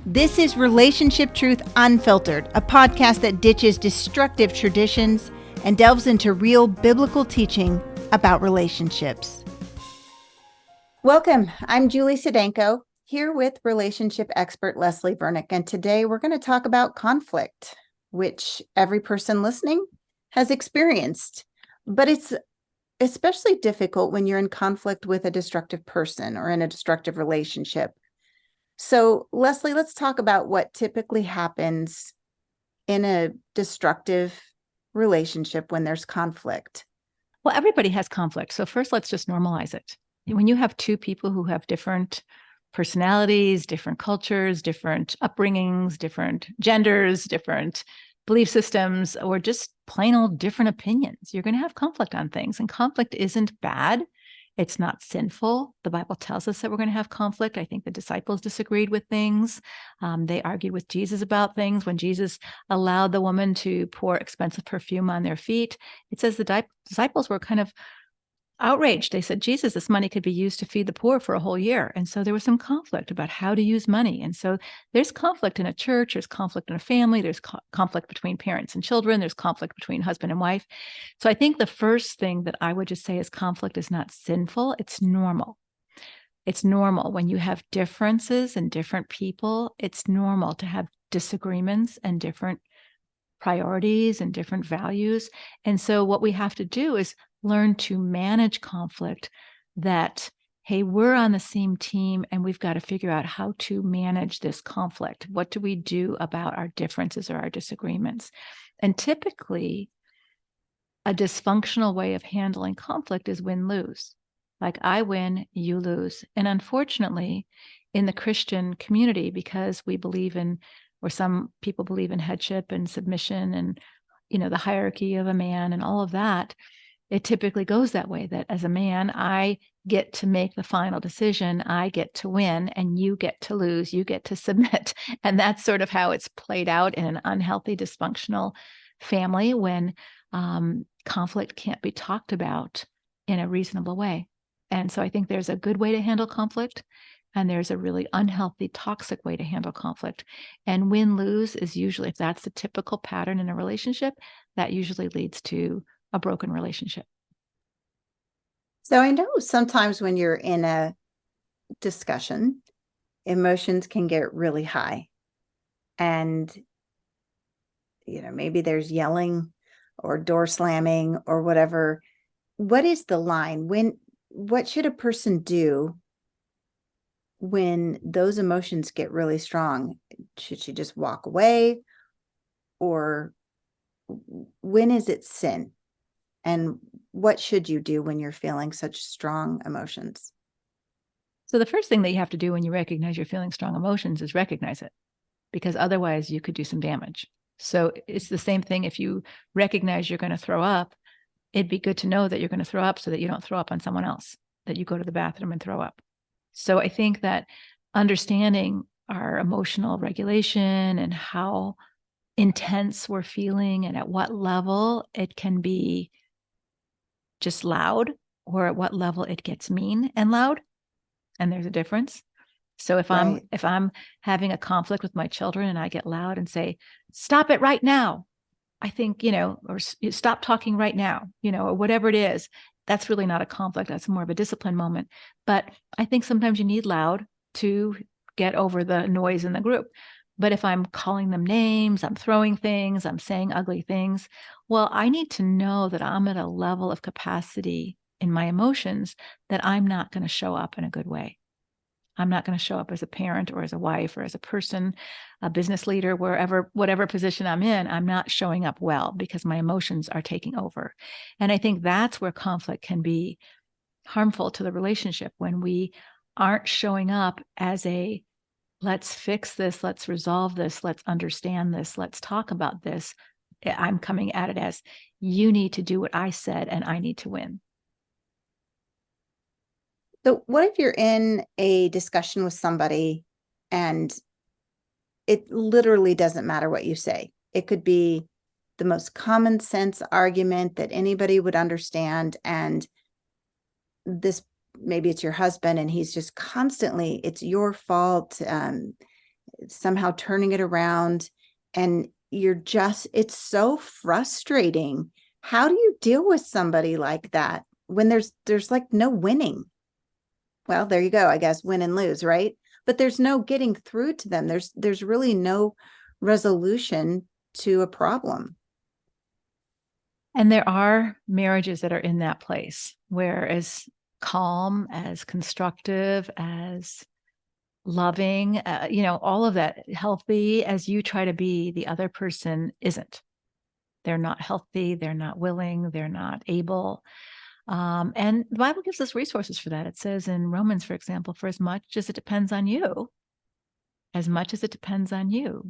This is Relationship Truth Unfiltered, a podcast that ditches destructive traditions and delves into real biblical teaching about relationships. Welcome. I'm Julie Sedenko, here with relationship expert Leslie Vernick, and today we're going to talk about conflict, which every person listening has experienced. But it's especially difficult when you're in conflict with a destructive person or in a destructive relationship. So, Leslie, let's talk about what typically happens in a destructive relationship when there's conflict. Well, everybody has conflict. So first, let's just normalize it. When you have two people who have different personalities, different cultures, different upbringings, different genders, different belief systems, or just plain old different opinions, you're going to have conflict on things. And conflict isn't bad. It's not sinful. The Bible tells us that we're going to have conflict. I think the disciples disagreed with things. They argued with Jesus about things. When Jesus allowed the woman to pour expensive perfume on their feet, it says the disciples were kind of outraged. They said, Jesus, this money could be used to feed the poor for a whole year. And so there was some conflict about how to use money. And so there's conflict in a church, there's conflict in a family, there's conflict between parents and children, there's conflict between husband and wife. So I think the first thing that I would just say is conflict is not sinful, it's normal. It's normal when you have differences in different people. It's normal to have disagreements and different priorities and different values. And so what we have to do is learn to manage conflict, that, hey, we're on the same team and we've got to figure out how to manage this conflict. What do we do about our differences or our disagreements? And typically, a dysfunctional way of handling conflict is win-lose. Like, I win, you lose. And unfortunately, in the Christian community, because we believe in, or some people believe in headship and submission and, the hierarchy of a man and all of that, it typically goes that way, that as a man, I get to make the final decision, I get to win, and you get to lose, you get to submit. And that's sort of how it's played out in an unhealthy, dysfunctional family when conflict can't be talked about in a reasonable way. And so I think there's a good way to handle conflict, and there's a really unhealthy, toxic way to handle conflict. And win-lose is usually, if that's the typical pattern in a relationship, that usually leads to a broken relationship. So I know sometimes when you're in a discussion, emotions can get really high. And, maybe there's yelling or door slamming or whatever. What is the line? What should a person do when those emotions get really strong? Should she just walk away? Or when is it sin? And what should you do when you're feeling such strong emotions? So the first thing that you have to do when you recognize you're feeling strong emotions is recognize it, because otherwise you could do some damage. So it's the same thing if you recognize you're going to throw up. It'd be good to know that you're going to throw up so that you don't throw up on someone else, that you go to the bathroom and throw up. So I think that understanding our emotional regulation and how intense we're feeling and at what level it can be just loud, or at what level it gets mean and loud, and there's a difference. So if I'm having a conflict with my children and I get loud and say, stop it right now, I think, or stop talking right now, or whatever it is, that's really not a conflict. That's more of a discipline moment. But I think sometimes you need loud to get over the noise in the group. But if I'm calling them names, I'm throwing things, I'm saying ugly things, well, I need to know that I'm at a level of capacity in my emotions that I'm not going to show up in a good way. I'm not going to show up as a parent or as a wife or as a person, a business leader, whatever position I'm in, I'm not showing up well because my emotions are taking over. And I think that's where conflict can be harmful to the relationship, when we aren't showing up as a, let's fix this, let's resolve this, let's understand this, let's talk about this. I'm coming at it as, you need to do what I said and I need to win. So what if you're in a discussion with somebody and it literally doesn't matter what you say? It could be the most common sense argument that anybody would understand. And maybe it's your husband and he's just constantly, it's your fault. somehow turning it around, and it's so frustrating. How do you deal with somebody like that when there's like no winning? Well, there you go, I guess, win and lose, right? But there's no getting through to them. There's really no resolution to a problem. And there are marriages that are in that place where as calm, as constructive, as loving, all of that healthy as you try to be, the other person isn't. They're not healthy. They're not willing. They're not able. And the Bible gives us resources for that. It says in Romans, for example, for as much as it depends on you,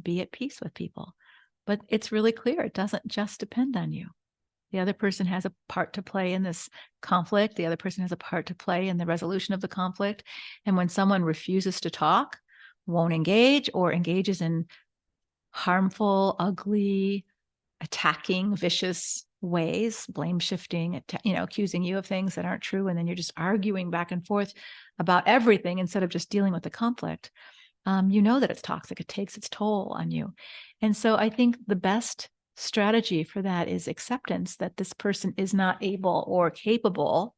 be at peace with people. But it's really clear. It doesn't just depend on you. The other person has a part to play in this conflict. The other person has a part to play in the resolution of the conflict. And when someone refuses to talk, won't engage, or engages in harmful, ugly, attacking, vicious ways, blame shifting, accusing you of things that aren't true, and then you're just arguing back and forth about everything instead of just dealing with the conflict, that it's toxic. It takes its toll on you. And so I think the best strategy for that is acceptance that this person is not able or capable,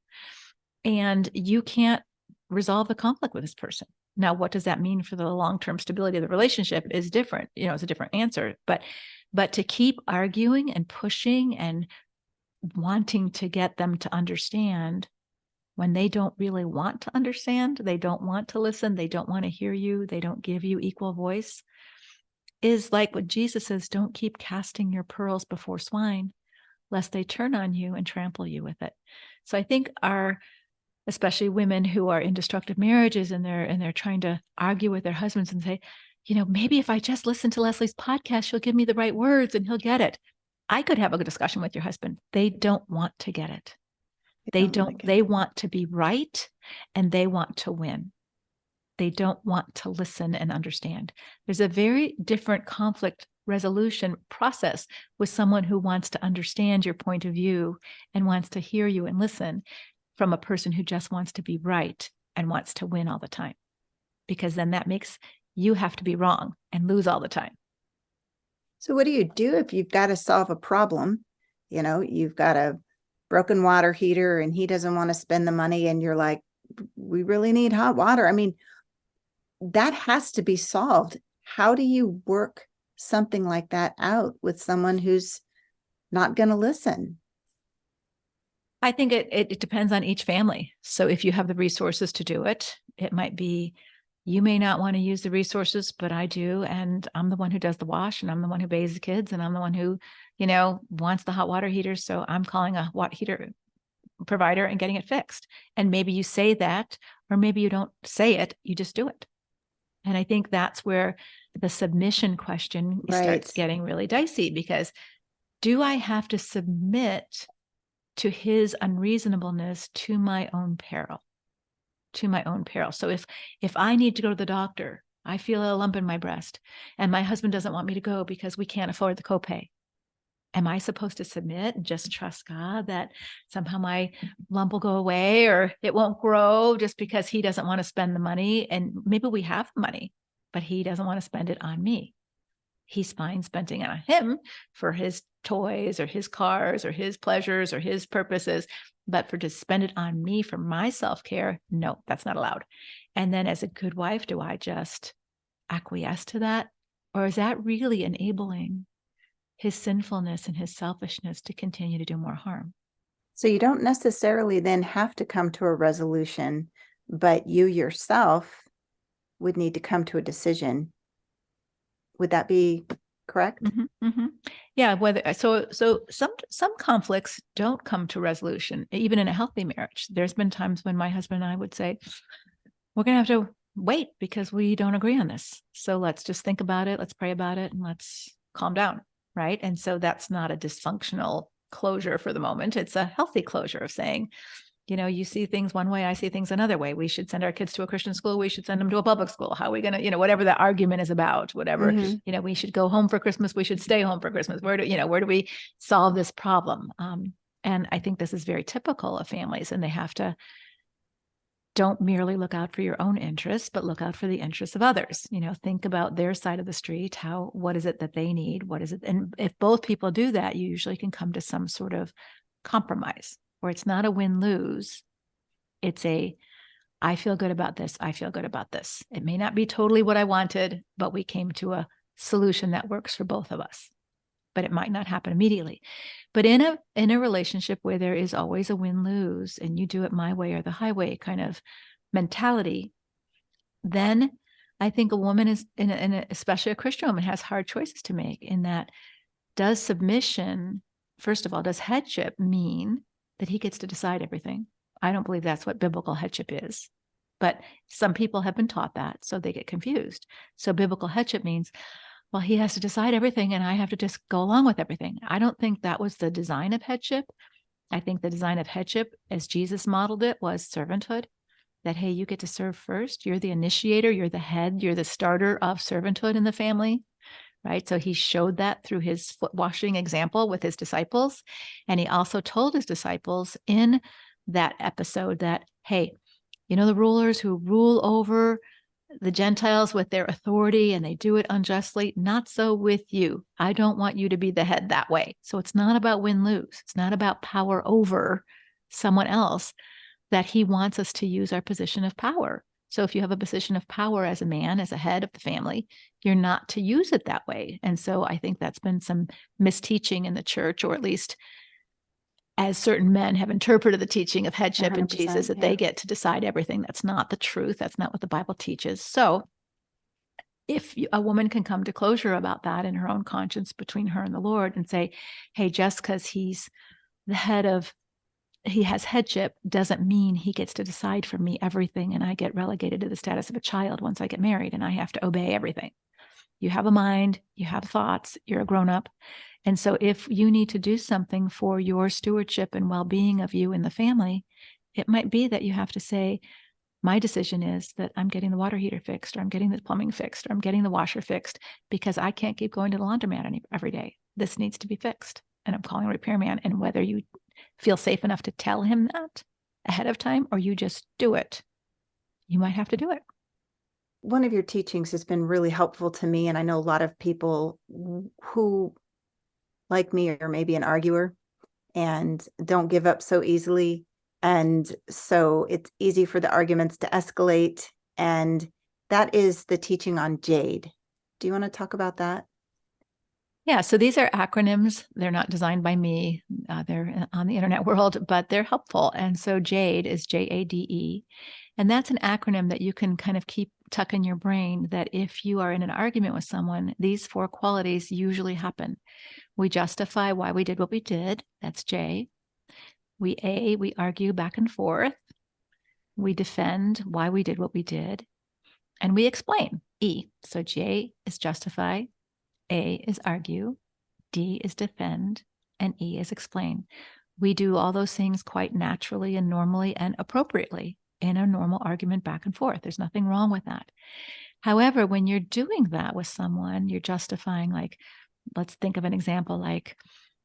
and you can't resolve the conflict with this person. Now, what does that mean for the long-term stability of the relationship is different. It's a different answer. But to keep arguing and pushing and wanting to get them to understand when they don't really want to understand, they don't want to listen, they don't want to hear you, they don't give you equal voice, is like what Jesus says, don't keep casting your pearls before swine, lest they turn on you and trample you with it. So I think especially women who are in destructive marriages and they're trying to argue with their husbands and say, maybe if I just listen to Leslie's podcast, she'll give me the right words and he'll get it. I could have a good discussion with your husband. They don't want to get it. They want to be right, and they want to win. They don't want to listen and understand. There's a very different conflict resolution process with someone who wants to understand your point of view and wants to hear you and listen, from a person who just wants to be right and wants to win all the time. Because then that makes you have to be wrong and lose all the time. So what do you do if you've got to solve a problem? You've got a broken water heater and he doesn't want to spend the money, and you're like, we really need hot water. I mean, that has to be solved. How do you work something like that out with someone who's not going to listen? I think it depends on each family. So if you have the resources to do it, it might be, you may not want to use the resources, but I do. And I'm the one who does the wash, and I'm the one who bathes the kids, and I'm the one who, wants the hot water heater. So I'm calling a water heater provider and getting it fixed. And maybe you say that, or maybe you don't say it, you just do it. And I think that's where the submission question starts getting really dicey, because do I have to submit to his unreasonableness to my own peril? So if I need to go to the doctor, I feel a lump in my breast, and my husband doesn't want me to go because we can't afford the copay. Am I supposed to submit and just trust God that somehow my lump will go away, or it won't grow just because he doesn't want to spend the money? And maybe we have the money, but he doesn't want to spend it on me. He's fine spending it on him for his toys or his cars or his pleasures or his purposes, but to spend it on me for my self-care, no, that's not allowed. And then as a good wife, do I just acquiesce to that? Or is that really enabling his sinfulness and his selfishness to continue to do more harm? So you don't necessarily then have to come to a resolution, but you yourself would need to come to a decision. Would that be correct? Mm-hmm, mm-hmm. Yeah. So some conflicts don't come to resolution, even in a healthy marriage. There's been times when my husband and I would say, we're going to have to wait because we don't agree on this. So let's just think about it. Let's pray about it, and let's calm down. Right. And so that's not a dysfunctional closure for the moment. It's a healthy closure of saying, you see things one way, I see things another way. We should send our kids to a Christian school. We should send them to a public school. How are we going to, whatever the argument is about, whatever, we should go home for Christmas. We should stay home for Christmas. Where do we solve this problem? And I think this is very typical of families, and they have to don't merely look out for your own interests, but look out for the interests of others. Think about their side of the street. What is it that they need? What is it? And if both people do that, you usually can come to some sort of compromise where it's not a win-lose. It's I feel good about this. I feel good about this. It may not be totally what I wanted, but we came to a solution that works for both of us. But it might not happen immediately. But in a relationship where there is always a win-lose and you do it my way or the highway kind of mentality, then I think a woman is, especially a Christian woman, has hard choices to make in that. Does submission, first of all, does headship mean that he gets to decide everything? I don't believe that's what biblical headship is. But some people have been taught that, so they get confused. So biblical headship means, well, he has to decide everything and I have to just go along with everything. I don't think that was the design of headship. I think the design of headship, as Jesus modeled it, was servanthood. That, hey, you get to serve first. You're the initiator. You're the head. You're the starter of servanthood in the family, right? So he showed that through his foot washing example with his disciples. And he also told his disciples in that episode that, hey, the rulers who rule over the Gentiles with their authority and they do it unjustly, not so with you. I don't want you to be the head that way. So it's not about win-lose. It's not about power over someone else, that he wants us to use our position of power. So if you have a position of power as a man, as a head of the family, you're not to use it that way. And so I think that's been some misteaching in the church, or at least as certain men have interpreted the teaching of headship in Jesus, that they get to decide everything. That's not the truth. That's not what the Bible teaches. So if a woman can come to closure about that in her own conscience between her and the Lord and say, hey, just because he's the head of, he has headship doesn't mean he gets to decide for me everything and I get relegated to the status of a child once I get married and I have to obey everything. You have a mind, you have thoughts, you're a grown-up. And so if you need to do something for your stewardship and well-being of you and the family, it might be that you have to say, my decision is that I'm getting the water heater fixed, or I'm getting the plumbing fixed, or I'm getting the washer fixed, because I can't keep going to the laundromat every day. This needs to be fixed. And I'm calling a repairman. And whether you feel safe enough to tell him that ahead of time, or you just do it, you might have to do it. One of your teachings has been really helpful to me. And I know a lot of people who, like me, are maybe an arguer and don't give up so easily. And so it's easy for the arguments to escalate. And that is the teaching on Jade. Do you want to talk about that? Yeah, so these are acronyms. They're not designed by me. They're on the internet world, but they're helpful. And so Jade is Jade. And that's an acronym that you can kind of tuck in your brain, that if you are in an argument with someone, these 4 qualities usually happen. We justify why we did what we did. That's J. We argue back and forth. We defend why we did what we did. And we explain, E. So J is justify, A is argue, D is defend, and E is explain. We do all those things quite naturally and normally and appropriately in a normal argument back and forth. There's nothing wrong with that. However, when you're doing that with someone, you're justifying, like, let's think of an example like,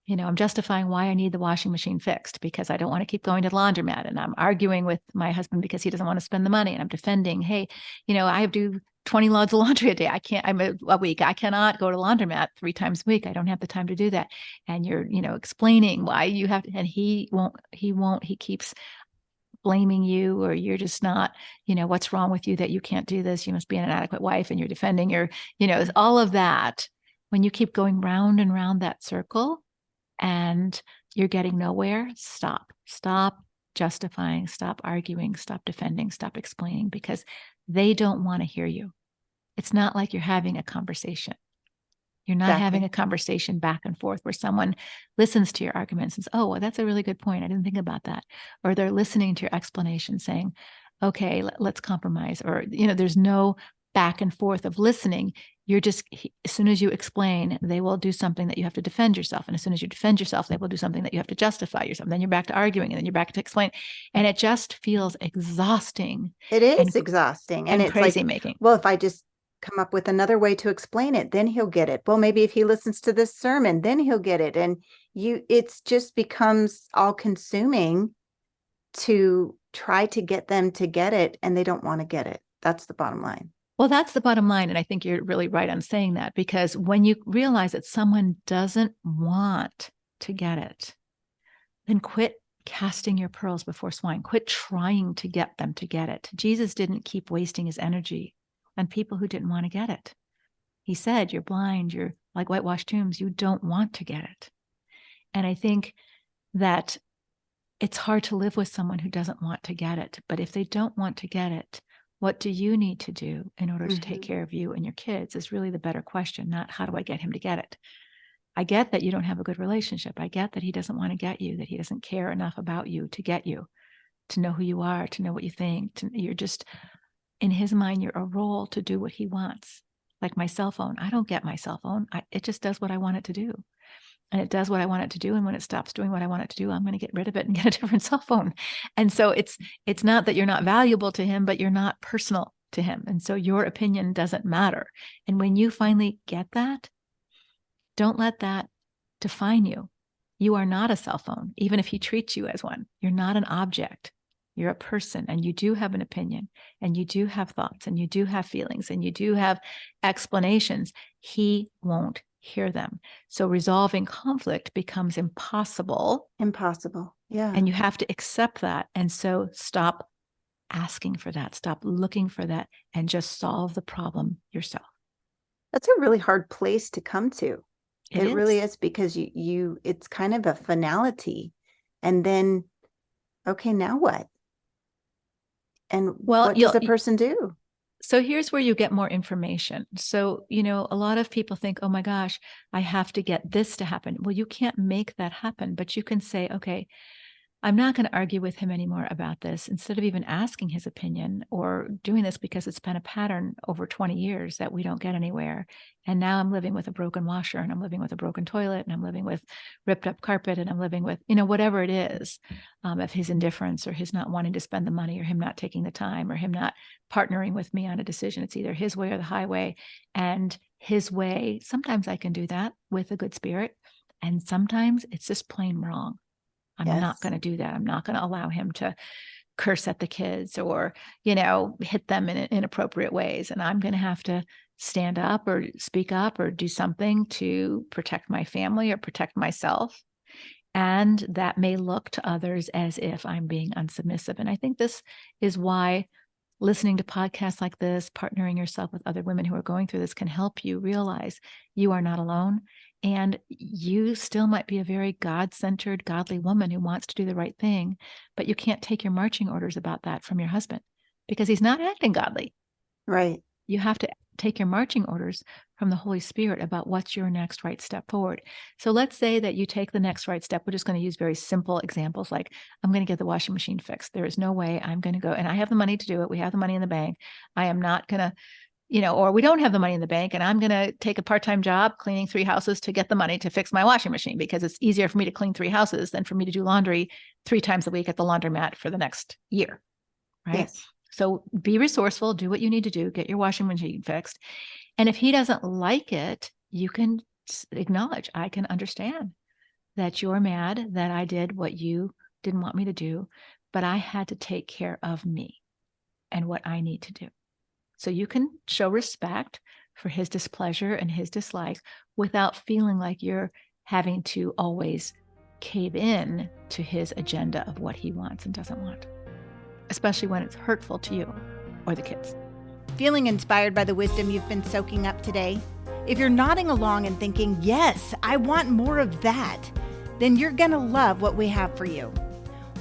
I'm justifying why I need the washing machine fixed because I don't want to keep going to the laundromat. And I'm arguing with my husband because he doesn't want to spend the money. And I'm defending, hey, I do 20 loads of laundry a day. I'm a week. I cannot go to the laundromat 3 times a week. I don't have the time to do that. And you're, explaining why you have to, and he keeps blaming you, or you're just not, what's wrong with you that you can't do this? You must be an inadequate wife, and you're defending your, all of that. When you keep going round and round that circle and you're getting nowhere, stop justifying, stop arguing, stop defending, stop explaining, because they don't want to hear you. It's not like you're having a conversation. You're not having a conversation back and forth where someone listens to your arguments and says, oh, well, that's a really good point. I didn't think about that. Or they're listening to your explanation saying, okay, let's compromise. Or, there's no back and forth of listening. You're just, as soon as you explain, they will do something that you have to defend yourself. And as soon as you defend yourself, they will do something that you have to justify yourself. And then you're back to arguing, and then you're back to explain. And it just feels exhausting. It is exhausting. And it's crazy like, making. Well, if I just come up with another way to explain it, then he'll get it. Well, maybe if he listens to this sermon, then he'll get it. And it's just becomes all consuming to try to get them to get it and they don't want to get it. That's the bottom line. Well, that's the bottom line. And I think you're really right on saying that, because when you realize that someone doesn't want to get it, then quit casting your pearls before swine. Quit trying to get them to get it. Jesus didn't keep wasting his energy on people who didn't want to get it. He said, you're blind, you're like whitewashed tombs, you don't want to get it. And I think that it's hard to live with someone who doesn't want to get it. But if they don't want to get it, what do you need to do in order to take care of you and your kids is really the better question, not how do I get him to get it? I get that you don't have a good relationship. I get that he doesn't want to get you, that he doesn't care enough about you to get you, to know who you are, to know what you think. You're just, in his mind, you're a role to do what he wants. Like my cell phone. I don't get my cell phone. It just does what I want it to do. And it does what I want it to do. And when it stops doing what I want it to do, I'm going to get rid of it and get a different cell phone. And so it's not that you're not valuable to him, but you're not personal to him. And so your opinion doesn't matter. And when you finally get that, don't let that define you. You are not a cell phone, even if he treats you as one. You're not an object. You're a person, and you do have an opinion, and you do have thoughts, and you do have feelings, and you do have explanations. He won't hear them. So resolving conflict becomes impossible. Impossible. Yeah. And you have to accept that. And so stop asking for that, stop looking for that, and just solve the problem yourself. That's a really hard place to come to. It is. really is, because it's kind of a finality. And then, okay, now what? And what does a person do? So here's where you get more information. So, a lot of people think, oh my gosh, I have to get this to happen. Well, you can't make that happen, but you can say, okay, I'm not going to argue with him anymore about this, instead of even asking his opinion or doing this, because it's been a pattern over 20 years that we don't get anywhere. And now I'm living with a broken washer, and I'm living with a broken toilet, and I'm living with ripped up carpet, and I'm living with, whatever it is, of his indifference or his not wanting to spend the money or him not taking the time or him not partnering with me on a decision. It's either his way or the highway. And his way, sometimes I can do that with a good spirit. And sometimes it's just plain wrong. I'm not going to do that. I'm not going to allow him to curse at the kids or, hit them in inappropriate ways. And I'm going to have to stand up or speak up or do something to protect my family or protect myself. And that may look to others as if I'm being unsubmissive. And I think this is why listening to podcasts like this, partnering yourself with other women who are going through this, can help you realize you are not alone. And you still might be a very God-centered, godly woman who wants to do the right thing, but you can't take your marching orders about that from your husband because he's not acting godly. Right. You have to take your marching orders from the Holy Spirit about what's your next right step forward. So let's say that you take the next right step. We're just going to use very simple examples like, I'm going to get the washing machine fixed. There is no way I'm going to go, and I have the money to do it. We have the money in the bank. I am not going to, or we don't have the money in the bank, and I'm going to take a part-time job cleaning 3 houses to get the money to fix my washing machine, because it's easier for me to clean 3 houses than for me to do laundry 3 times a week at the laundromat for the next year. Right. Yes. So be resourceful, do what you need to do, get your washing machine fixed. And if he doesn't like it, you can acknowledge, I can understand that you're mad that I did what you didn't want me to do, but I had to take care of me and what I need to do. So you can show respect for his displeasure and his dislike without feeling like you're having to always cave in to his agenda of what he wants and doesn't want, especially when it's hurtful to you or the kids. Feeling inspired by the wisdom you've been soaking up today? If you're nodding along and thinking, yes, I want more of that, then you're going to love what we have for you.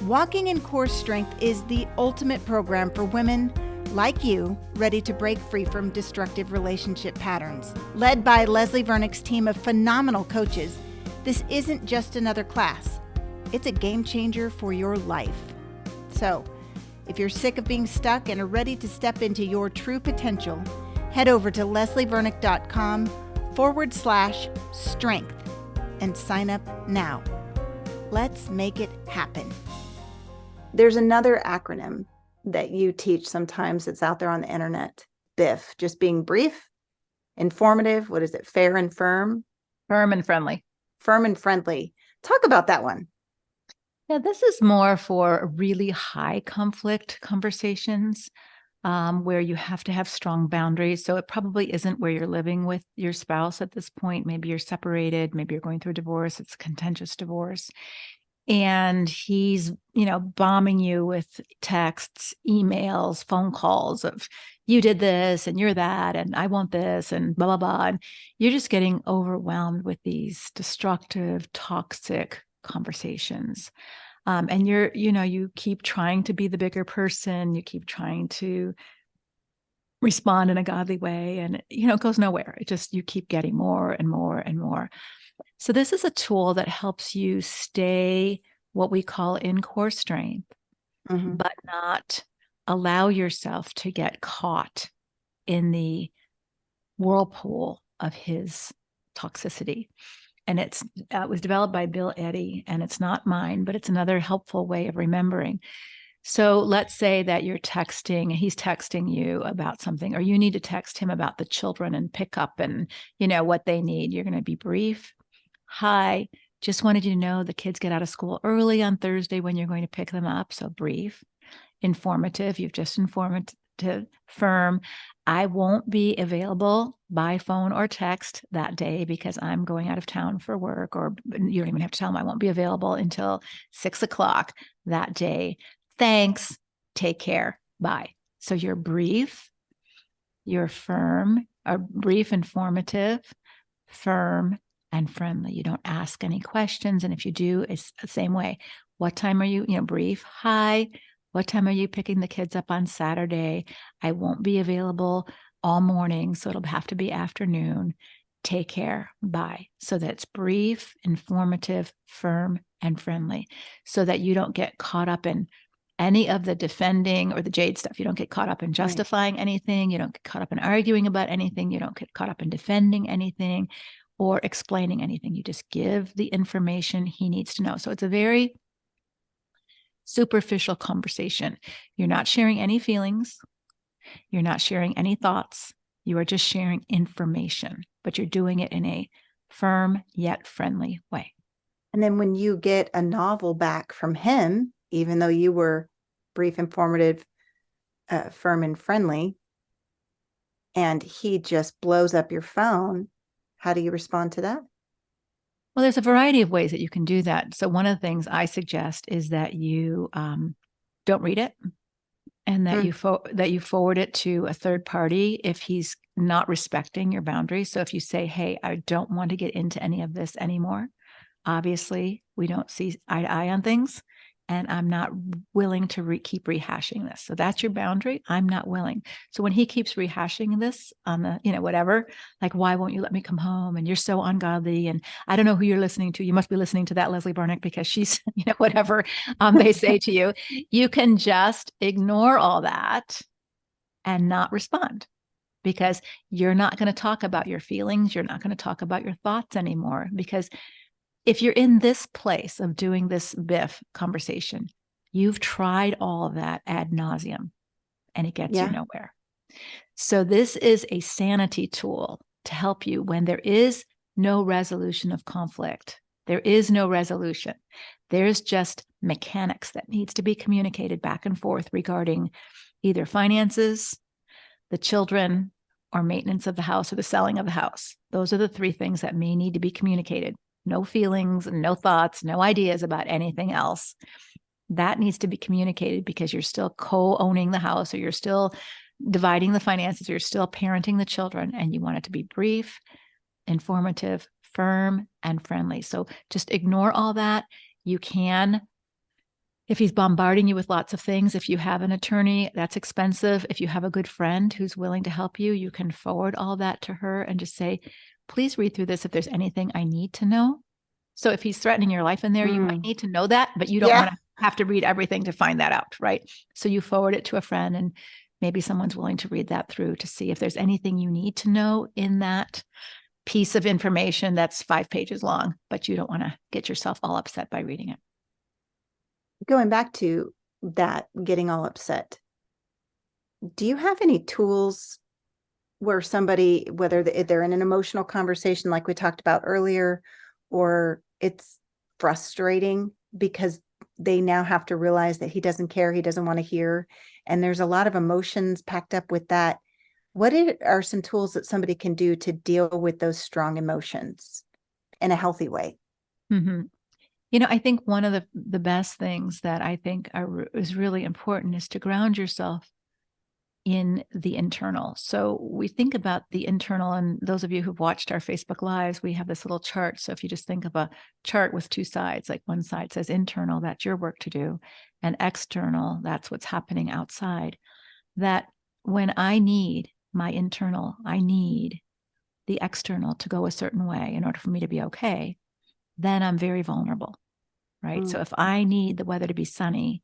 Walking in Core Strength is the ultimate program for women like you, ready to break free from destructive relationship patterns. Led by Leslie Vernick's team of phenomenal coaches, this isn't just another class. It's a game changer for your life. So, if you're sick of being stuck and are ready to step into your true potential, head over to leslievernick.com/strength and sign up now. Let's make it happen. There's another acronym that you teach sometimes that's out there on the internet. BIF, just being brief, informative. What is it? Fair and firm? Firm and friendly. Firm and friendly. Talk about that one. Yeah, this is more for really high conflict conversations, where you have to have strong boundaries. So it probably isn't where you're living with your spouse at this point. Maybe you're separated, maybe you're going through a divorce, it's a contentious divorce. And he's, bombing you with texts, emails, phone calls of you did this and you're that, and I want this and blah, blah, blah. And you're just getting overwhelmed with these destructive, toxic conversations. And you keep trying to be the bigger person. You keep trying to respond in a godly way, and, it goes nowhere. You keep getting more and more and more. So this is a tool that helps you stay what we call in core strength, but not allow yourself to get caught in the whirlpool of his toxicity. And it was developed by Bill Eddy, and it's not mine, but it's another helpful way of remembering. So let's say that he's texting you about something, or you need to text him about the children and pick up and, what they need. You're going to be brief. Hi, just wanted you to know the kids get out of school early on Thursday when you're going to pick them up. So brief. Informative. You've just informed to firm. I won't be available by phone or text that day because I'm going out of town for work, or you don't even have to tell them I won't be available until 6:00 that day. Thanks. Take care. Bye. So you're brief, you're firm, or brief, informative, firm, and friendly. You don't ask any questions. And if you do, it's the same way. What time are you, brief? Hi. What time are you picking the kids up on Saturday? I won't be available all morning, so it'll have to be afternoon. Take care. Bye. So that's brief, informative, firm, and friendly, so that you don't get caught up in any of the defending or the Jade stuff. You don't get caught up in justifying anything. You don't get caught up in arguing about anything. You don't get caught up in defending anything or explaining anything. You just give the information he needs to know. So it's a very superficial conversation. You're not sharing any feelings. You're not sharing any thoughts. You are just sharing information, but you're doing it in a firm yet friendly way. And then when you get a novel back from him, even though you were brief, informative, firm, and friendly, and he just blows up your phone, how do you respond to that? Well, there's a variety of ways that you can do that. So one of the things I suggest is that you don't read it, and that you forward it to a third party if he's not respecting your boundaries. So if you say, hey, I don't want to get into any of this anymore. Obviously, we don't see eye to eye on things, and I'm not willing to keep rehashing this. So that's your boundary. I'm not willing. So when he keeps rehashing this on the, whatever, like, why won't you let me come home? And you're so ungodly. And I don't know who you're listening to. You must be listening to that Leslie Barnick because she's, whatever they say to you. You can just ignore all that and not respond, because you're not going to talk about your feelings. You're not going to talk about your thoughts anymore, because if you're in this place of doing this BIF conversation, you've tried all of that ad nauseum, and it gets you nowhere. So this is a sanity tool to help you when there is no resolution of conflict. There is no resolution. There's just mechanics that needs to be communicated back and forth regarding either finances, the children, or maintenance of the house, or the selling of the house. Those are the three things that may need to be communicated. No feelings, no thoughts, no ideas about anything else. That needs to be communicated, because you're still co-owning the house, or you're still dividing the finances, or you're still parenting the children, and you want it to be brief, informative, firm, and friendly. So just ignore all that. You can, if he's bombarding you with lots of things, if you have an attorney, that's expensive. If you have a good friend who's willing to help you, you can forward all that to her and just say, please read through this if there's anything I need to know. So if he's threatening your life in there, you might need to know that, but you don't want to have to read everything to find that out, right? So you forward it to a friend, and maybe someone's willing to read that through to see if there's anything you need to know in that piece of information that's 5 pages long, but you don't want to get yourself all upset by reading it. Going back to that, getting all upset, do you have any tools where somebody, whether they're in an emotional conversation like we talked about earlier, or it's frustrating because they now have to realize that he doesn't care, he doesn't want to hear, and there's a lot of emotions packed up with that. What are some tools that somebody can do to deal with those strong emotions in a healthy way? Mm-hmm. I think one of the best things that I think is really important is to ground yourself in the internal. So we think about the internal, and those of you who've watched our Facebook Lives, we have this little chart. So if you just think of a chart with two sides, like one side says internal, that's your work to do, and external, that's what's happening outside. That when I need my internal, I need the external to go a certain way in order for me to be okay, then I'm very vulnerable, right? So if I need the weather to be sunny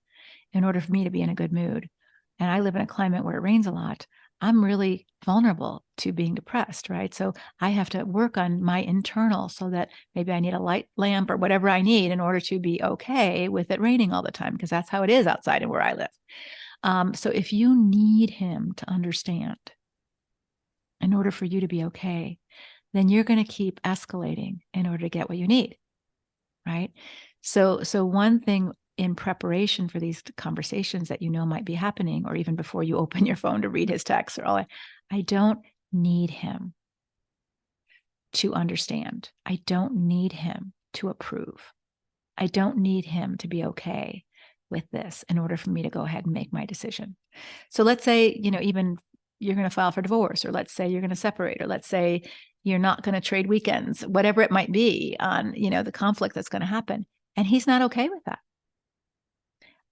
in order for me to be in a good mood, and I live in a climate where it rains a lot, I'm really vulnerable to being depressed, right? So I have to work on my internal so that maybe I need a light lamp or whatever I need in order to be okay with it raining all the time, because that's how it is outside and where I live. So if you need him to understand in order for you to be okay, then you're going to keep escalating in order to get what you need, right? So one thing in preparation for these conversations that might be happening, or even before you open your phone to read his text, or all, I don't need him to understand. I don't need him to approve. I don't need him to be okay with this in order for me to go ahead and make my decision. So let's say, even you're going to file for divorce, or let's say you're going to separate, or let's say you're not going to trade weekends, whatever it might be on, the conflict that's going to happen. And he's not okay with that.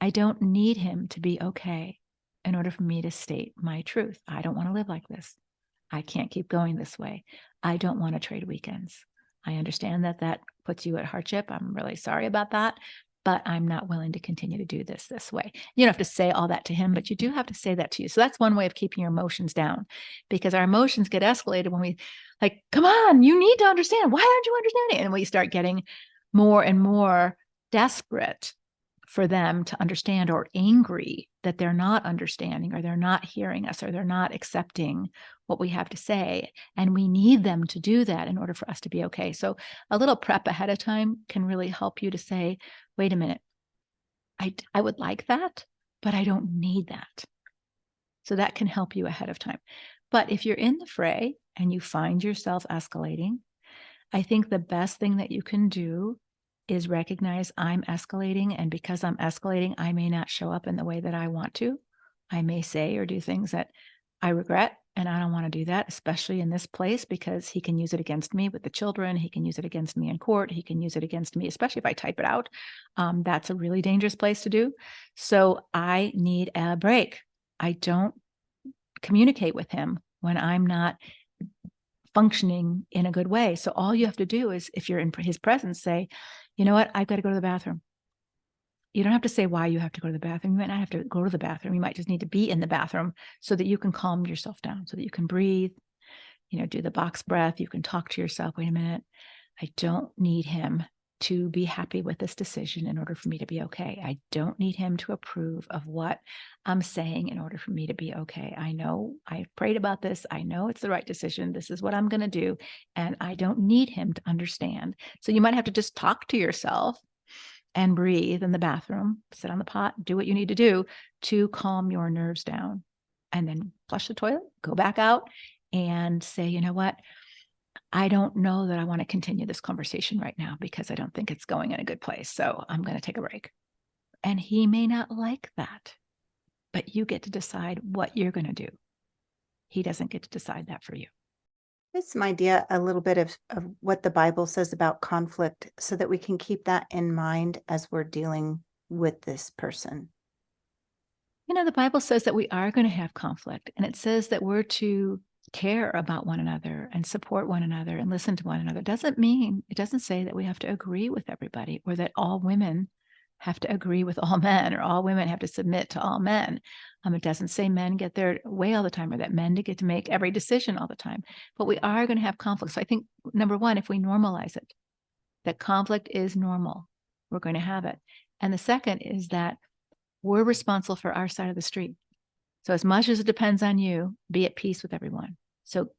I don't need him to be okay in order for me to state my truth. I don't want to live like this. I can't keep going this way. I don't want to trade weekends. I understand that that puts you at hardship. I'm really sorry about that, but I'm not willing to continue to do this way. You don't have to say all that to him, but you do have to say that to you. So that's one way of keeping your emotions down, because our emotions get escalated when we like, come on, you need to understand. Why aren't you understanding? And we start getting more and more desperate for them to understand, or angry that they're not understanding, or they're not hearing us, or they're not accepting what we have to say. And we need them to do that in order for us to be okay. So a little prep ahead of time can really help you to say, wait a minute, I would like that, but I don't need that. So that can help you ahead of time. But if you're in the fray and you find yourself escalating, I think the best thing that you can do is recognize I'm escalating. And because I'm escalating, I may not show up in the way that I want to. I may say or do things that I regret, and I don't want to do that, especially in this place, because he can use it against me with the children. He can use it against me in court. He can use it against me, especially if I type it out. That's a really dangerous place to do. So I need a break. I don't communicate with him when I'm not functioning in a good way. So all you have to do is, if you're in his presence, say, you know what, I've got to go to the bathroom. You don't have to say why you have to go to the bathroom. You might not have to go to the bathroom. You might just need to be in the bathroom so that you can calm yourself down, so that you can breathe, do the box breath. You can talk to yourself. Wait a minute. I don't need him to be happy with this decision in order for me to be okay. I don't need him to approve of what I'm saying in order for me to be okay. I know I've prayed about this. I know it's the right decision. This is what I'm going to do. And I don't need him to understand. So you might have to just talk to yourself and breathe in the bathroom, sit on the pot, do what you need to do to calm your nerves down, and then flush the toilet, go back out and say, you know what? I don't know that I want to continue this conversation right now, because I don't think it's going in a good place. So I'm going to take a break. And he may not like that, but you get to decide what you're going to do. He doesn't get to decide that for you. Get some idea a little bit of what the Bible says about conflict, so that we can keep that in mind as we're dealing with this person. The Bible says that we are going to have conflict, and it says that we're to care about one another and support one another and listen to one another. It doesn't say that we have to agree with everybody, or that all women have to agree with all men, or all women have to submit to all men. It doesn't say men get their way all the time, or that men get to make every decision all the time. But we are going to have conflict. So I think, number one, if we normalize it, that conflict is normal, we're going to have it. And the second is that we're responsible for our side of the street. So as much as it depends on you, be at peace with everyone. So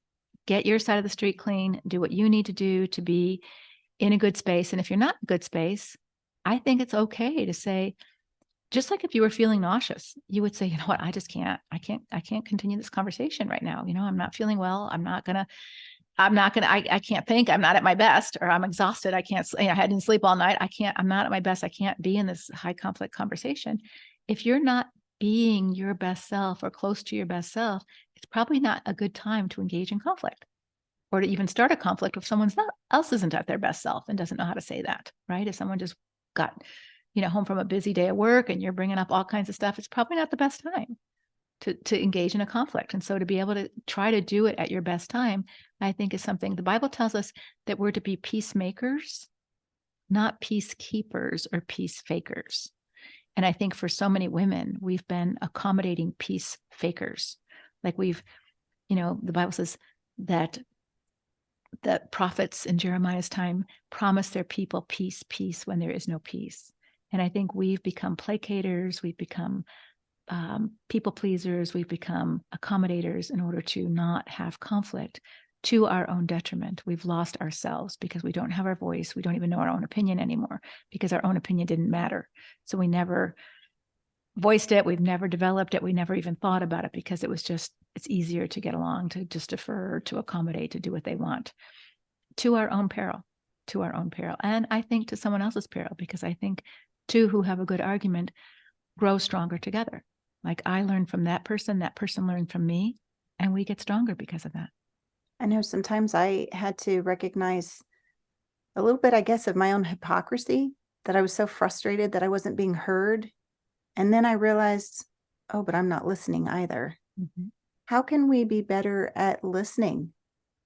get your side of the street clean, do what you need to do to be in a good space. And if you're not in a good space, I think it's okay to say, just like if you were feeling nauseous, you would say, you know what, I can't continue this conversation right now. I'm not feeling well. I can't think, I'm not at my best, or I'm exhausted. I didn't sleep all night. I'm not at my best. I can't be in this high conflict conversation. If you're not being your best self or close to your best self, it's probably not a good time to engage in conflict or to even start a conflict if someone else isn't at their best self and doesn't know how to say that, right? If someone just got, home from a busy day at work and you're bringing up all kinds of stuff, it's probably not the best time to engage in a conflict. And so to be able to try to do it at your best time, I think is something the Bible tells us that we're to be peacemakers, not peacekeepers or peace fakers. And I think for so many women, we've been accommodating peace fakers. Like the Bible says that the prophets in Jeremiah's time promised their people peace, peace when there is no peace. And I think we've become placaters, we've become people pleasers, we've become accommodators in order to not have conflict to our own detriment. We've lost ourselves because we don't have our voice. We don't even know our own opinion anymore because our own opinion didn't matter. So we never voiced it. We've never developed it. We never even thought about it because it's easier to get along, to just defer, to accommodate, to do what they want to our own peril. And I think to someone else's peril, because I think two who have a good argument grow stronger together. Like I learned from that person learned from me, and we get stronger because of that. I know sometimes I had to recognize a little bit, I guess, of my own hypocrisy, that I was so frustrated that I wasn't being heard. And then I realized, oh, but I'm not listening either. Mm-hmm. How can we be better at listening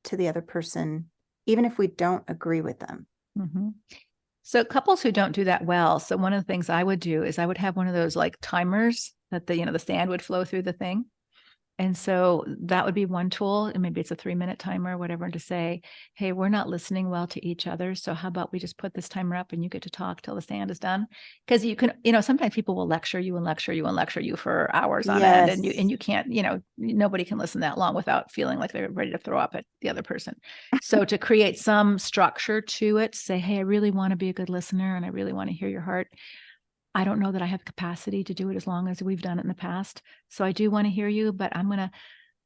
to the other person, even if we don't agree with them? Mm-hmm. So couples who don't do that well. So one of the things I would do is I would have one of those like timers that the sand would flow through the thing. And so that would be one tool. And maybe it's a 3-minute timer or whatever, to say, hey, we're not listening well to each other. So how about we just put this timer up and you get to talk till the sand is done? Because you can, sometimes people will lecture you for hours on end. And you can't, nobody can listen that long without feeling like they're ready to throw up at the other person. So to create some structure to it, say, hey, I really want to be a good listener and I really want to hear your heart. I don't know that I have capacity to do it as long as we've done it in the past. So I do want to hear you, but I'm going to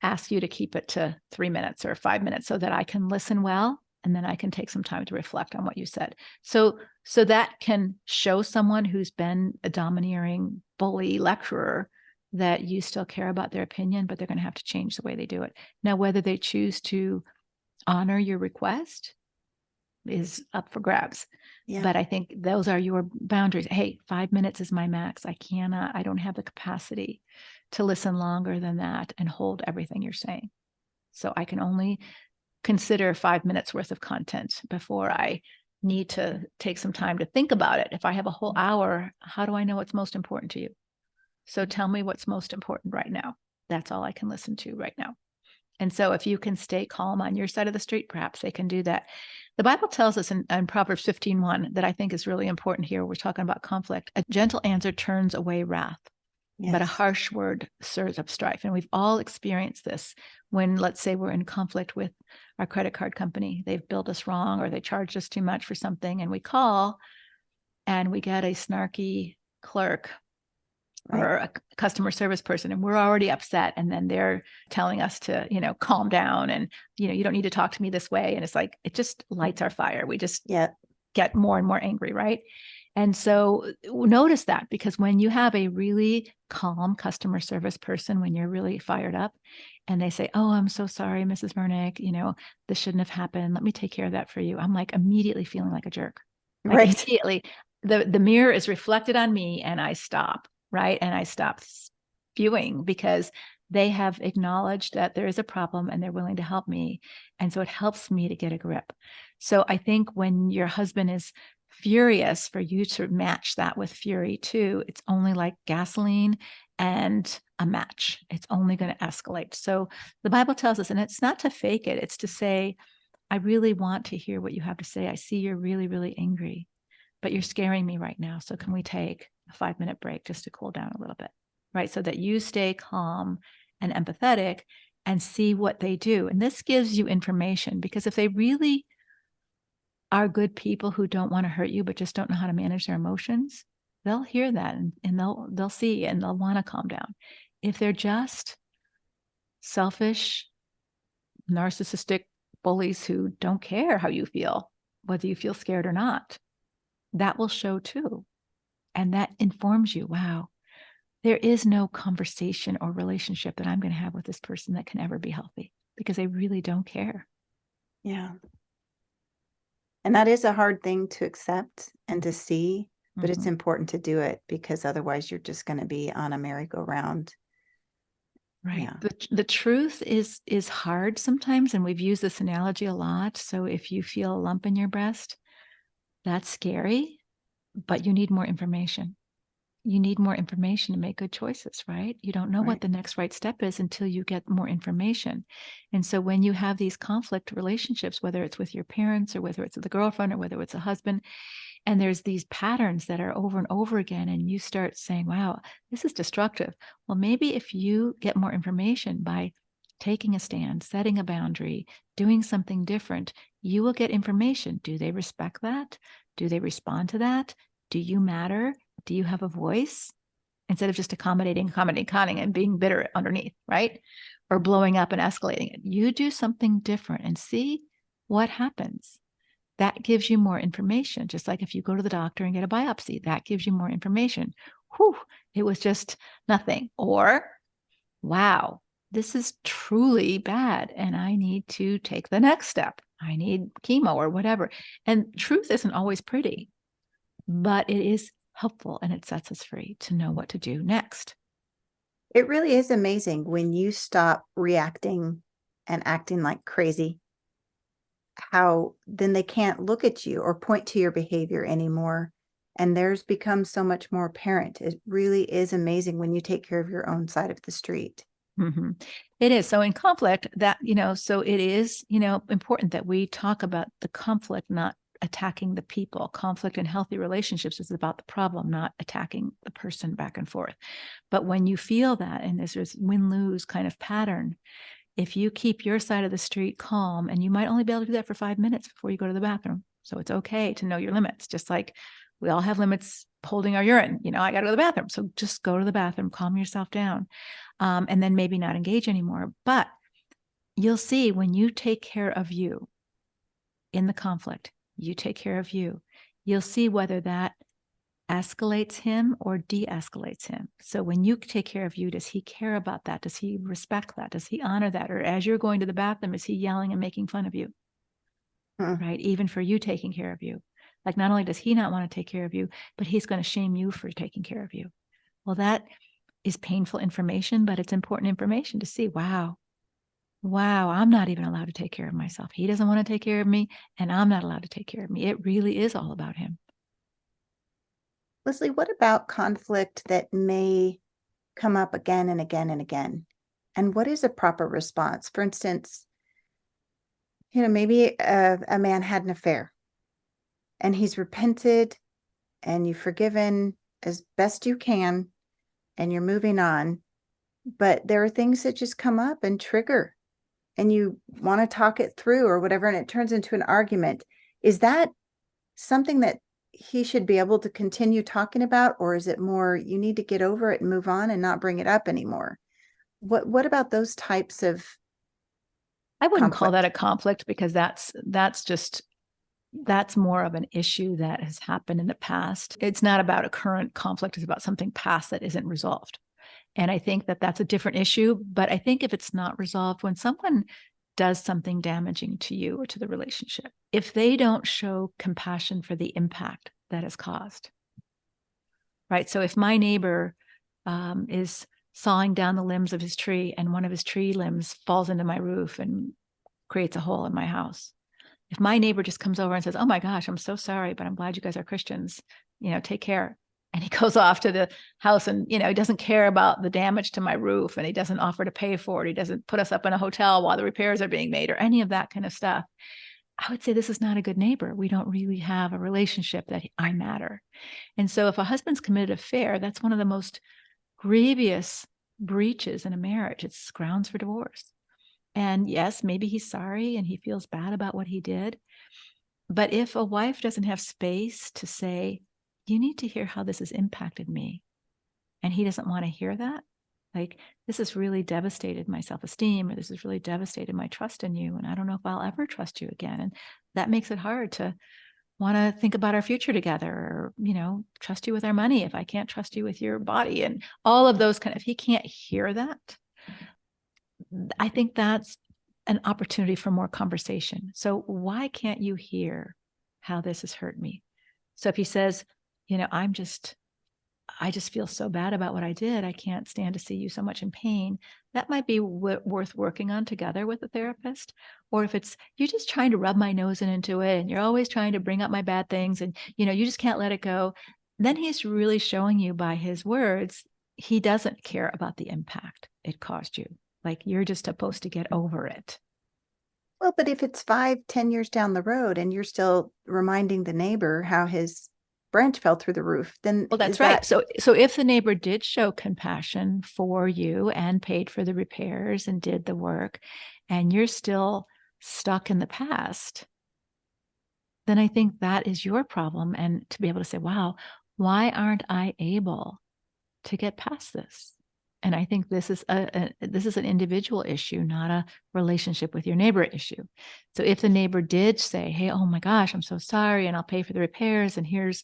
ask you to keep it to 3 minutes or 5 minutes so that I can listen well. And then I can take some time to reflect on what you said. So that can show someone who's been a domineering, bully lecturer that you still care about their opinion, but they're going to have to change the way they do it. Now, whether they choose to honor your request is up for grabs. Yeah. But I think those are your boundaries. Hey, 5 minutes is my max. I don't have the capacity to listen longer than that and hold everything you're saying. So I can only consider 5 minutes worth of content before I need to take some time to think about it. If I have a whole hour, how do I know what's most important to you? So tell me what's most important right now. That's all I can listen to right now. And so if you can stay calm on your side of the street, perhaps they can do that. The Bible tells us in Proverbs 15:1 that I think is really important here. We're talking about conflict. A gentle answer turns away wrath, but a harsh word stirs up strife. And we've all experienced this when, let's say, we're in conflict with our credit card company. They've billed us wrong or they charged us too much for something. And we call and we get a snarky clerk or a customer service person, and we're already upset. And then they're telling us to, calm down and, you don't need to talk to me this way. And it's like, it just lights our fire. We just get more and more angry. Right. And so notice that, because when you have a really calm customer service person, when you're really fired up and they say, oh, I'm so sorry, Mrs. Vernick, this shouldn't have happened. Let me take care of that for you. I'm like immediately feeling like a jerk. Like immediately the mirror is reflected on me and I stop. Right. And I stopped spewing because they have acknowledged that there is a problem and they're willing to help me. And so it helps me to get a grip. So I think when your husband is furious, for you to match that with fury too, it's only like gasoline and a match. It's only going to escalate. So the Bible tells us, and it's not to fake it. It's to say, I really want to hear what you have to say. I see you're really, really angry, but you're scaring me right now. So can we take a 5-minute break just to cool down a little bit, right? So that you stay calm and empathetic and see what they do. And this gives you information, because if they really are good people who don't want to hurt you, but just don't know how to manage their emotions, they'll hear that and they'll see and they'll want to calm down. If they're just selfish, narcissistic bullies who don't care how you feel, whether you feel scared or not, that will show too. And that informs you, wow, there is no conversation or relationship that I'm going to have with this person that can ever be healthy because they really don't care. Yeah. And that is a hard thing to accept and to see, but it's important to do it because otherwise you're just going to be on a merry-go-round. Right. Yeah. The truth is hard sometimes, and we've used this analogy a lot. So if you feel a lump in your breast, that's scary, but you need more information. You need more information to make good choices, right? You don't know what the next right step is until you get more information. And so when you have these conflict relationships, whether it's with your parents or whether it's with a girlfriend or whether it's a husband, and there's these patterns that are over and over again, and you start saying, wow, this is destructive. Well, maybe if you get more information by taking a stand, setting a boundary, doing something different, you will get information. Do they respect that? Do they respond to that? Do you matter? Do you have a voice? Instead of just accommodating, and being bitter underneath, right? Or blowing up and escalating it. You do something different and see what happens. That gives you more information. Just like if you go to the doctor and get a biopsy, that gives you more information. Whew, it was just nothing. Or, wow, this is truly bad and I need to take the next step. I need chemo or whatever. And truth isn't always pretty, but it is helpful and it sets us free to know what to do next. It really is amazing when you stop reacting and acting like crazy, how then they can't look at you or point to your behavior anymore. And theirs becomes so much more apparent. It really is amazing when you take care of your own side of the street. It is. So in conflict that, so it is, important that we talk about the conflict, not attacking the people. Conflict in healthy relationships is about the problem, not attacking the person back and forth. But when you feel that, and there's this win-lose kind of pattern, if you keep your side of the street calm, and you might only be able to do that for 5 minutes before you go to the bathroom. So it's okay to know your limits, just like we all have limits holding our urine. I got to go to the bathroom. So just go to the bathroom, calm yourself down, and then maybe not engage anymore. But you'll see when you take care of you in the conflict, you take care of you, you'll see whether that escalates him or de-escalates him. So when you take care of you, does he care about that? Does he respect that? Does he honor that? Or as you're going to the bathroom, is he yelling and making fun of you? Right? Even for you taking care of you. Like not only does he not want to take care of you, but he's going to shame you for taking care of you. Well, that is painful information, but it's important information to see, wow, I'm not even allowed to take care of myself. He doesn't want to take care of me, and I'm not allowed to take care of me. It really is all about him. Leslie, what about conflict that may come up again and again and again? And what is a proper response? For instance, maybe a man had an affair and he's repented and you've forgiven as best you can and you're moving on, but there are things that just come up and trigger and you want to talk it through or whatever, and it turns into an argument. Is that something that he should be able to continue talking about, or is it more you need to get over it and move on and not bring it up anymore? What about those types of I wouldn't call conflict? that a conflict because that's more of an issue that has happened in the past. It's not about a current conflict. It's about something past that isn't resolved. And I think that that's a different issue. But I think if it's not resolved, when someone does something damaging to you or to the relationship, if they don't show compassion for the impact that is caused, right? So if my neighbor is sawing down the limbs of his tree and one of his tree limbs falls into my roof and creates a hole in my house, if my neighbor just comes over and says, oh my gosh, I'm so sorry, but I'm glad you guys are Christians, take care. And he goes off to the house and, he doesn't care about the damage to my roof and he doesn't offer to pay for it. He doesn't put us up in a hotel while the repairs are being made or any of that kind of stuff. I would say this is not a good neighbor. We don't really have a relationship that I matter. And so if a husband's committed an affair, that's one of the most grievous breaches in a marriage. It's grounds for divorce. And yes, maybe he's sorry and he feels bad about what he did. But if a wife doesn't have space to say, you need to hear how this has impacted me, and he doesn't want to hear that, like, this has really devastated my self-esteem, or this has really devastated my trust in you, and I don't know if I'll ever trust you again. And that makes it hard to want to think about our future together, or, trust you with our money if I can't trust you with your body, and all of those if he can't hear that, I think that's an opportunity for more conversation. So why can't you hear how this has hurt me? So if he says, I just feel so bad about what I did. I can't stand to see you so much in pain. That might be worth working on together with a therapist. Or if it's, you're just trying to rub my nose into it, and you're always trying to bring up my bad things, and, you just can't let it go. Then he's really showing you by his words, he doesn't care about the impact it caused you. Like, you're just supposed to get over it. Well, but if it's 5-10 years down the road and you're still reminding the neighbor how his branch fell through the roof, then well, that's right. So if the neighbor did show compassion for you and paid for the repairs and did the work, and you're still stuck in the past, then I think that is your problem. And to be able to say, wow, why aren't I able to get past this? And I think this is an individual issue, not a relationship with your neighbor issue. So if the neighbor did say, hey, oh my gosh, I'm so sorry, and I'll pay for the repairs, and here's,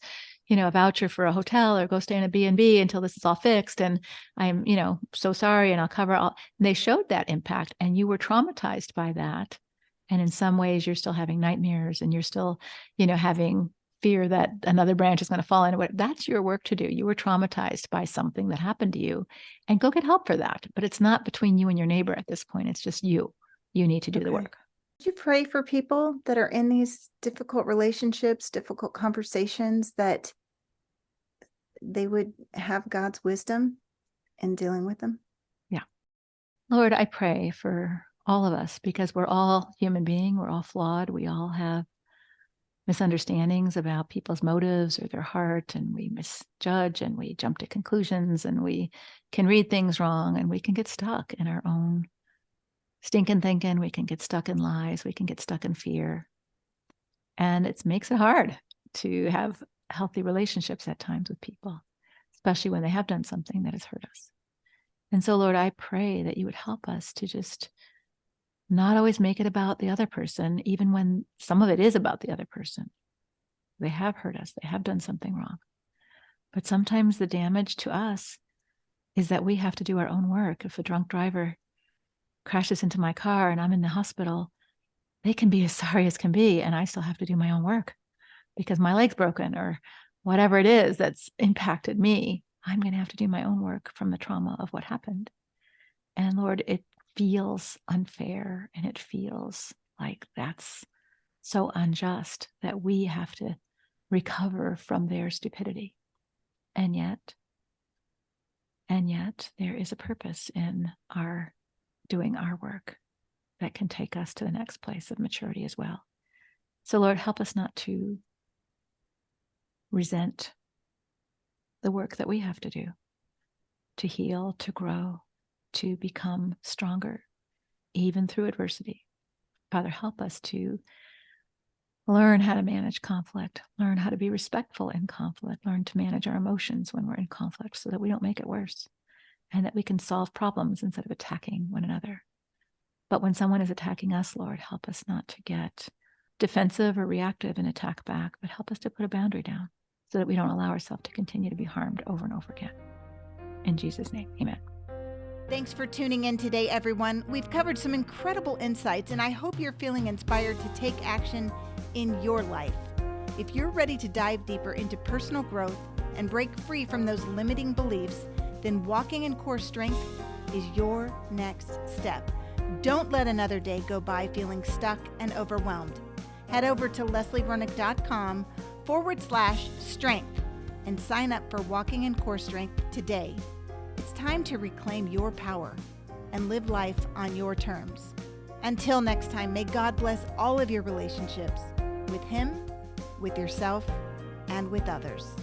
a voucher for a hotel, or go stay in a B&B until this is all fixed, and I'm, so sorry, and I'll cover all. And they showed that impact, and you were traumatized by that. And in some ways, you're still having nightmares, and you're still, having fear that another branch is going to fall into it. That's your work to do. You were traumatized by something that happened to you, and go get help for that. But it's not between you and your neighbor at this point. It's just you. You need to do the work. Would you pray for people that are in these difficult relationships, difficult conversations, that they would have God's wisdom in dealing with them? Yeah. Lord, I pray for all of us, because we're all human beings. We're all flawed. We all have misunderstandings about people's motives or their heart, and we misjudge, and we jump to conclusions, and we can read things wrong, and we can get stuck in our own stinking thinking. We can get stuck in lies. We can get stuck in fear. And it makes it hard to have healthy relationships at times with people, especially when they have done something that has hurt us. And so, Lord, I pray that you would help us to just not always make it about the other person, even when some of it is about the other person. They have hurt us. They have done something wrong. But sometimes the damage to us is that we have to do our own work. If a drunk driver crashes into my car and I'm in the hospital, they can be as sorry as can be, and I still have to do my own work because my leg's broken, or whatever it is that's impacted me. I'm going to have to do my own work from the trauma of what happened. And Lord, it feels unfair, and it feels like that's so unjust that we have to recover from their stupidity. And yet there is a purpose in our doing our work that can take us to the next place of maturity as well. So Lord, help us not to resent the work that we have to do to heal, to grow, to become stronger, even through adversity. Father, help us to learn how to manage conflict, learn how to be respectful in conflict, learn to manage our emotions when we're in conflict so that we don't make it worse, and that we can solve problems instead of attacking one another. But when someone is attacking us, Lord, help us not to get defensive or reactive and attack back, but help us to put a boundary down so that we don't allow ourselves to continue to be harmed over and over again. In Jesus' name, amen. Thanks for tuning in today, everyone. We've covered some incredible insights, and I hope you're feeling inspired to take action in your life. If you're ready to dive deeper into personal growth and break free from those limiting beliefs, then walking in core strength is your next step. Don't let another day go by feeling stuck and overwhelmed. Head over to leslievernick.com/strength and sign up for Walking in Core Strength today. It's time to reclaim your power and live life on your terms. Until next time, may God bless all of your relationships with Him, with yourself, and with others.